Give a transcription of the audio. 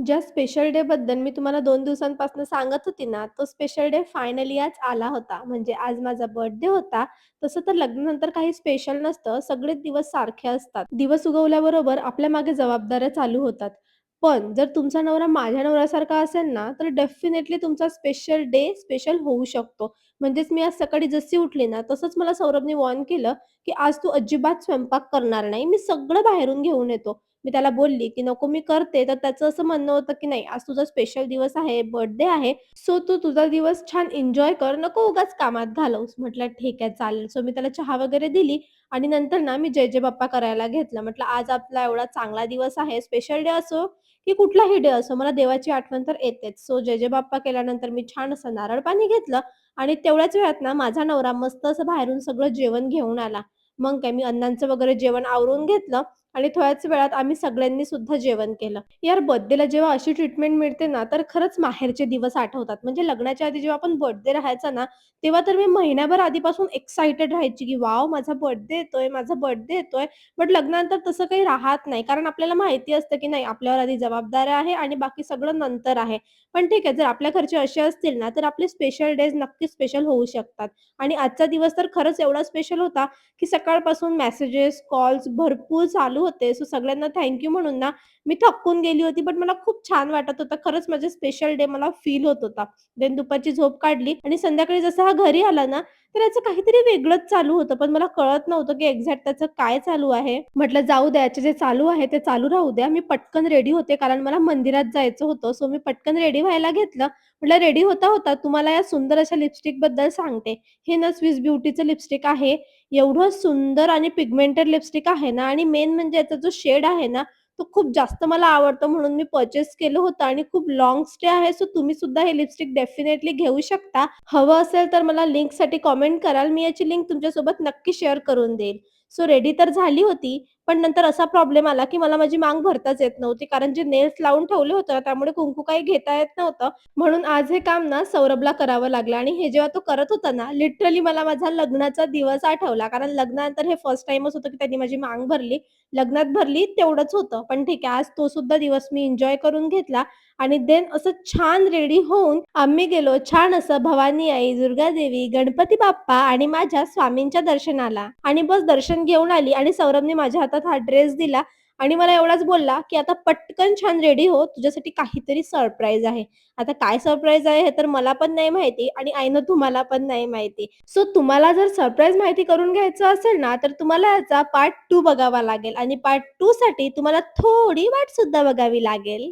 ज्या स्पेशल डेबद्दल मी तुम्हाला 2 दिवसांपासून सांगत होती ना, तो स्पेशल डे फायनली आज आला होता. म्हणजे आज माझा बर्थडे होता. तसं तर लग्नानंतर काही स्पेशल नसतं, सगळेच दिवस सारखे असतात. दिवस उगवल्याबरोबर आपल्या मागे जबाबदाऱ्या चालू होतात. पण जर तुमचा नवरा माझ्या नवऱ्यासारखा असेल ना, तर डेफिनेटली तुमचा स्पेशल डे स्पेशल होऊ शकतो. म्हणजेच मी आज सकाळी जशी उठली ना, तसंच मला सौरभने वॉर्न केलं, की "आज तू अजिबात स्वयंपाक करणार नाही. मी सगळं बाहेरून घेऊन येतो." मी त्याला बोलली, की "नको मी करते." तर त्याचं असं म्हणणं होतं, की "नाही आज तुझा स्पेशल दिवस आहे, बर्थडे आहे, सो तू तुझा दिवस छान एन्जॉय कर. नको उगाच कामात घालवूस." म्हटलं ठीक आहे चालेल. सो मी त्याला चहा वगैरे दिली आणि नंतर ना मी जय जय बाप्पा करायला घेतलं. म्हटलं आज आपला एवढा चांगला दिवस आहे, स्पेशल डे असो की कुठलाही डे असो, मला देवाची आठवण तर येतेच. सो जय जय बाप्पा केल्यानंतर मी छान असं नारळ पाणी घेतलं आणि तेवढ्याच वेळात ना माझा नवरा मस्त असं बाहेरून सगळं जेवण घेऊन आला. मग काय मी अण्णांचं वगैरे जेवण आवरून घेतलं आणि थोड्याच वेळात आम्ही सगळ्यांनी सुद्धा जेवण केलं. यार बर्थडेला जेव्हा अशी ट्रीटमेंट मिळते ना, तर खरंच माहेरचे दिवस आठवतात. म्हणजे लग्नाच्या आधी जेव्हा आपण बर्थडे राहायचा ना, तेव्हा तर मी महिनाभर आधीपासून एक्साइटेड राहायची, की वॉव! माझा बर्थडे येतोय, माझा बर्थडे येतोय. बट लग्नानंतर तसं काही राहत नाही. कारण आपल्याला माहिती असतं, की नाही आपल्यावर आधी जबाबदाऱ्या आहे आणि बाकी सगळं नंतर आहे. पण ठीक आहे, जर आपल्या घरचे असे असतील ना, तर आपले स्पेशल डेज नक्कीच स्पेशल होऊ शकतात. आणि आजचा दिवस तर खरंच एवढा स्पेशल होता, की सकाळपासून मेसेजेस, कॉल्स भरपूर चालू होते. सो सगळ्यांना थँक यू म्हणून ना, मी थकून गेली होती, बट मला खूप छान वाटत होतं. खरंच माझे स्पेशल डे मला फील होत होता. देन दुपारची झोप काढली आणि संध्याकाळी जसा हा घरी आला ना, तर याचं काहीतरी वेगळंच चालू होतं. पण मला कळत नव्हतं, की एक्झॅक्ट त्याचं काय चालू आहे. म्हटलं जाऊ द्या, याचे जे चालू आहे ते चालू राहू द्या. मी पटकन रेडी होते, कारण मला मंदिरात जायचं होतं. सो मी पटकन रेडी व्हायला घेतलं. म्हटलं रेडी होता-होता तुम्हाला या सुंदर अशा लिपस्टिकबद्दल सांगते. हे ना स्विस ब्युटीचं लिपस्टिक आहे. एवढं सुंदर आणि पिगमेंटेड लिपस्टिक आहे ना आणि मेन म्हणजे याचा जो शेड आहे ना, तो खूप जास्त मला आवडतो म्हणून मी पर्चेस केलं होतं आणि खूप लाँग स्टे आहे. सो तुम्ही सुद्धा हे लिपस्टिक डेफिनेटली घेऊ शकता. हवं असेल तर मला लिंकसाठी कमेंट कराल. मी याची लिंक तुमच्यासोबत नक्की शेअर करून देईल. सो रेडी तर झाली होती, पण नंतर असा प्रॉब्लेम आला, की मला माझी मांग भरताच येत नव्हती. कारण जे नेल्स लावून ठेवले होतं, त्यामुळे कुंकू काही घेता येत नव्हतं. म्हणून आज हे काम ना सौरभला करावं लागलं आणि हे जेव्हा तो करत होता ना, लिटरली मला माझा लग्नाचा दिवस आठवला. कारण लग्नानंतर हे फर्स्ट टाईमच होतं, की त्यांनी माझी मांग भरली. लग्नात भरली तेवढंच होतं. पण ठीक आहे, आज तो सुद्धा दिवस मी एन्जॉय करून घेतला आणि देन असं छान रेडी होऊन आम्ही गेलो छान असं भवानी आई, दुर्गादेवी, गणपती बाप्पा आणि माझ्या स्वामींच्या दर्शनाला आणि बस दर्शन घेऊन आली आणि सौरभने माझ्या हातात हा ड्रेस दिला आणि मला एवढाच बोलला, की "आता पटकन छान रेडी हो, तुझ्यासाठी काहीतरी सरप्राईज आहे." आता काय सरप्राईज आहे हे तर मला पण नाही माहिती आणि आय नो तुम्हाला पण नाही माहिती. सो तुम्हाला जर सरप्राईज माहिती करून घ्यायचं असेल ना, तर तुम्हाला याचा पार्ट 2 बघावा लागेल आणि पार्ट 2 साठी तुम्हाला थोडी वाट सुद्धा बघावी लागेल.